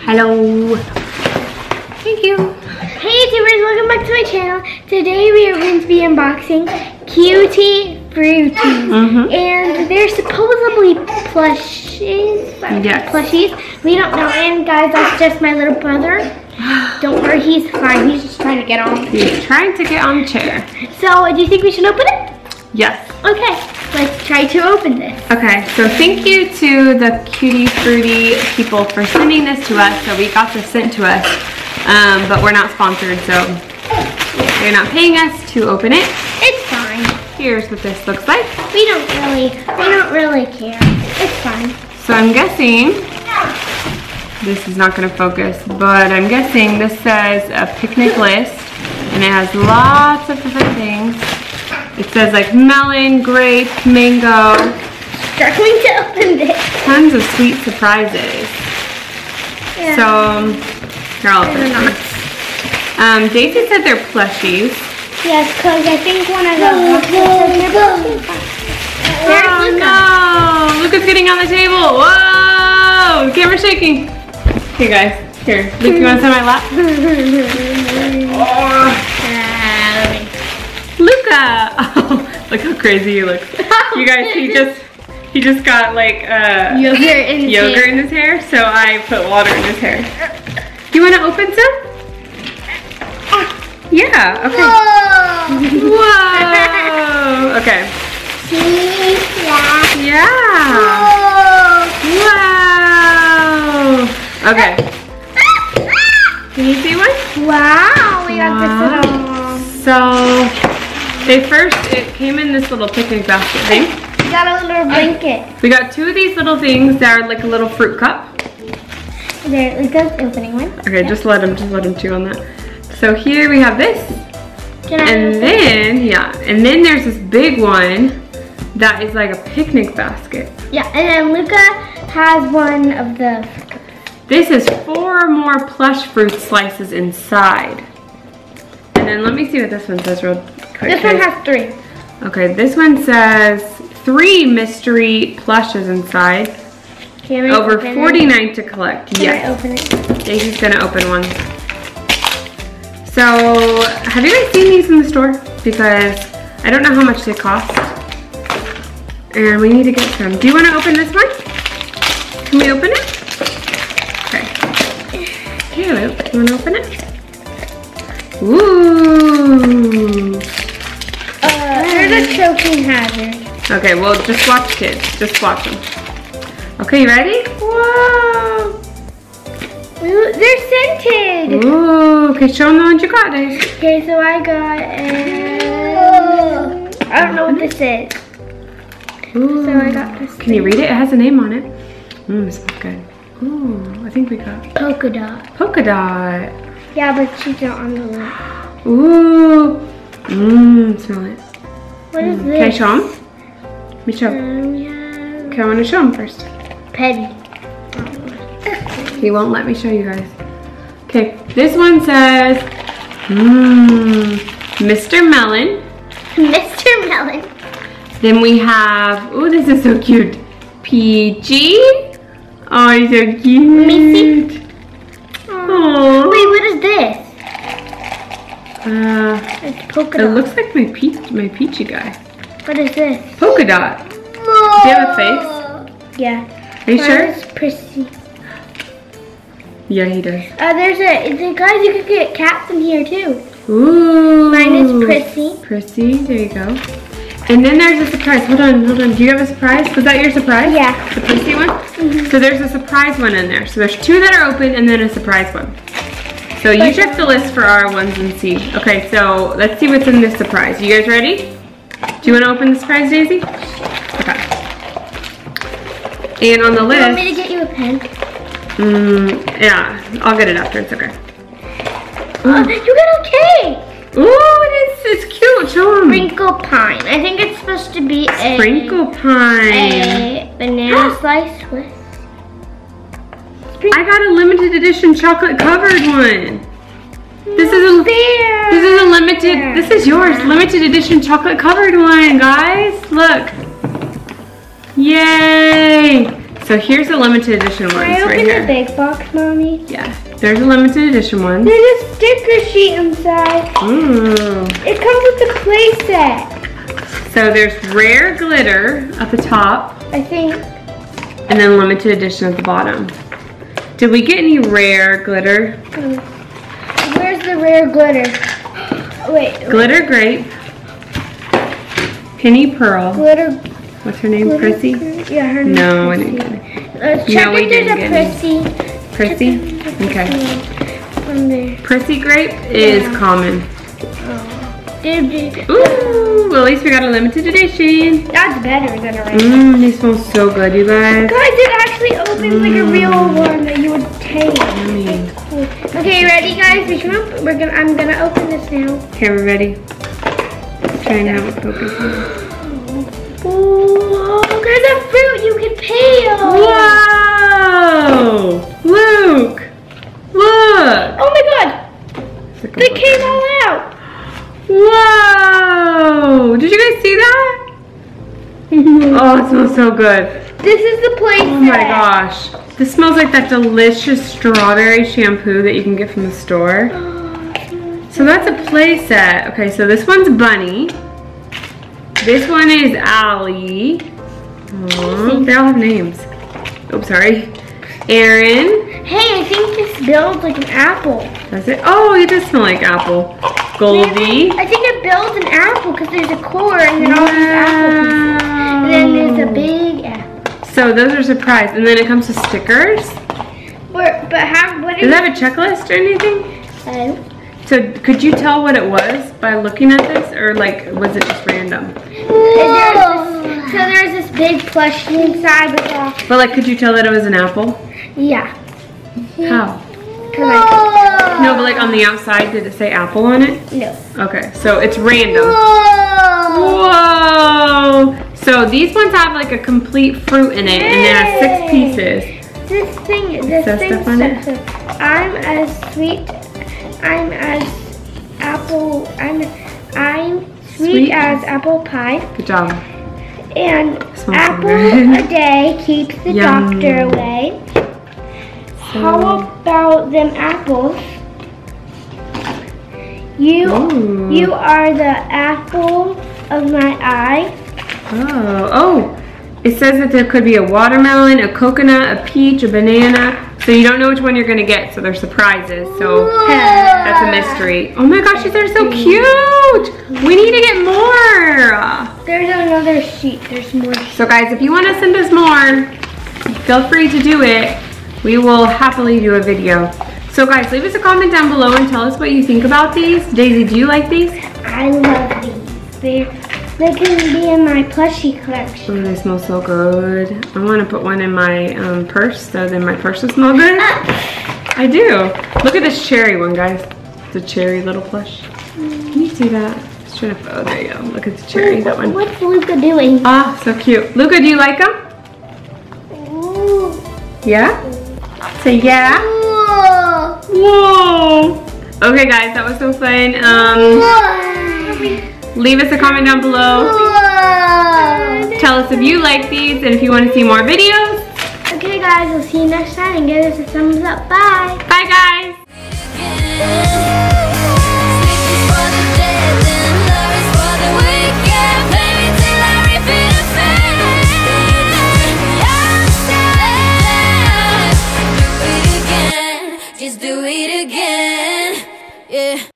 Hello. Thank you. Hey YouTubers, welcome back to my channel. Today we are going to be unboxing Cutie Fruties. And they're supposedly plushies. Yes. Plushies. We don't know. And guys, that's just my little brother. Don't worry, he's fine. He's just trying to get on. He's trying to get on the chair. So, do you think we should open it? Yes. Okay, let's try to open this. Okay, so thank you to the Cutie Fruity people for sending this to us. So we got this sent to us, but we're not sponsored, so they're not paying us to open it. It's fine. Here's what this looks like. We don't really care. It's fine. So I'm guessing, this is not going to focus, but I'm guessing this says a picnic list, and it has lots of different things. It says like melon, grape, mango. Struggling to open this. Tons of sweet surprises. Yeah. So, here, I'll open them. Daisy said they're plushies. Yes, because I think one of them. Oh no! Luca's getting on the table. Whoa! The camera's shaking. Here, guys. Here, Luke, you want to sit on my lap? Luca! Oh, look how crazy he looks. You guys, he just got like yogurt in his hair, so I put water in his hair. You want to open some? Yeah, okay. Whoa! Okay. Yeah. Wow. Okay. Can you see one? Wow, we got this little. So, it came in this little picnic basket thing. We got a little blanket. We got two of these little things that are like a little fruit cup. There, Luca's opening one. Okay, yep. just let him chew on that. So here we have this. And then there's this big one that is like a picnic basket. Yeah, and then Luca has one of the. This is 4 more plush fruit slices inside. And then let me see what this one says real quick. This one has 3. Okay, this one says 3 mystery plushes inside. Over 49 to collect. Yes. Can I open it? Daisy's gonna open one. So, have you guys seen these in the store? Because I don't know how much they cost. And we need to get some. Do you want to open this one? Can we open it? Okay. Here, Luke. Do you want to open it? Ooh. There's a choking hazard. Okay, well, just watch, kids. Just watch them. Okay, you ready? Whoa. Ooh, they're scented. Ooh, okay, show them the ones you got, Daisy. Okay, so I got, I don't know what this is. Ooh. So I got this. Can you read it? It has a name on it. It smells good. Ooh, I think we got Polka dot. Polka dot. Yeah, but she's not on the list. Ooh. Smell it. What is this? Can I show them? Let me show. Yeah. Okay, I want to show them first. Petty. He won't let me show you guys. Okay, this one says, Mr. Melon. Mr. Melon. Then we have, ooh, this is so cute. Peachy. Oh, he's so cute. Let me see. Oh. Wait, what is this? It's polka dot. It looks like my peachy guy. What is this? Polka dot. Do you have a face? Yeah. Are you sure? It's prissy. Yeah, he does. Guys, you could get cats in here too. Ooh. Mine is prissy. Prissy, there you go. And then there's a surprise. Hold on. Do you have a surprise? Was that your surprise? Yeah. The prissy one? So there's a surprise one in there. So there's 2 that are open and then a surprise one. So you check the list for our ones and see. Okay, so let's see what's in this surprise. You guys ready? Do you want to open the surprise, Daisy? Okay. And on the list. You want me to get you a pen? Yeah, I'll get it after. It's okay. You got a cake! Ooh, it's cute. Show them. Sprinkle pine. I think it's supposed to be a sprinkle pine. A banana slice with. I got a limited edition chocolate covered one. This is a limited. This is yours. Limited edition chocolate covered one, guys. Look. Yay! So So here's the limited edition ones right here. Can I open the big box, Mommy? Yeah. There's a limited edition one. There's a sticker sheet inside. Ooh. It comes with the play set. So there's rare glitter at the top. I think. And then limited edition at the bottom. Did we get any rare glitter? Where's the rare glitter? Wait. Glitter grape. Penny pearl. Glitter. What's her name? Prissy? Yeah, her name. No, I didn't get it. Check No, we if there's didn't a get Prissy. Prissy? Okay. From there. Prissy grape is common. Ooh, well, at least we got a limited edition. That's better than a regular. They smell so good, you guys. Guys, it actually opens like a real one that you would take. Yummy. Okay, ready, guys? I'm gonna open this now. Okay, we're ready. Trying to have it focus on. Oh, there's a fruit you can peel. Whoa! Luke! Look! Oh my god! They came all out. Whoa! Did you guys see that? Oh, it smells so good. This is the play set. Oh my gosh. This smells like that delicious strawberry shampoo that you can get from the store. So that's a play set. Okay, so this one's Bunny. This one is Allie. Aww, they all have names. Oh, sorry. Aaron. Hey, I think this builds like an apple. Does it? Oh, it does smell like apple. Goldie. I think it builds an apple because there's a core and then all these apple pieces. And then there's a big apple. So those are surprise. And then it comes with stickers. What Does it have a checklist or anything? So could you tell what it was by looking at this, or like was it just random? So there's this big plushie inside with all. But like, could you tell that it was an apple? Yeah. How? No, but like on the outside, did it say apple on it? No. Okay, so it's random. Whoa! So these ones have like a complete fruit in it, and it has 6 pieces. This thing stuff on it? I'm as sweet as apple pie. Good job. And Smells apple so good. a day keeps the Yum. doctor away. How about them apples? You are the apple of my eye. Oh, it says that there could be a watermelon, a coconut, a peach, a banana. So you don't know which one you're gonna get, so they're surprises. So that's a mystery. Oh my gosh, these are so cute. We need to get more. There's another sheet, there's more. So guys, if you wanna send us more, feel free to do it. We will happily do a video. So guys, leave us a comment down below and tell us what you think about these. Daisy, do you like these? I love these. They can be in my plushie collection. Oh, they smell so good. I want to put one in my purse, so then my purse will smell good. I do. Look at this cherry one, guys. It's a cherry little plush. Can you see that? Just trying to, oh, there you go. Look at the cherry, that one. What's Luca doing? Ah, so cute. Luca, do you like them? Ooh. Yeah? Say yeah. Whoa. Okay, guys, that was so fun. Leave us a comment down below. Tell us if you like these and if you want to see more videos. Okay, guys, we'll see you next time and give us a thumbs up. Bye. Bye, guys. Just do it again, yeah.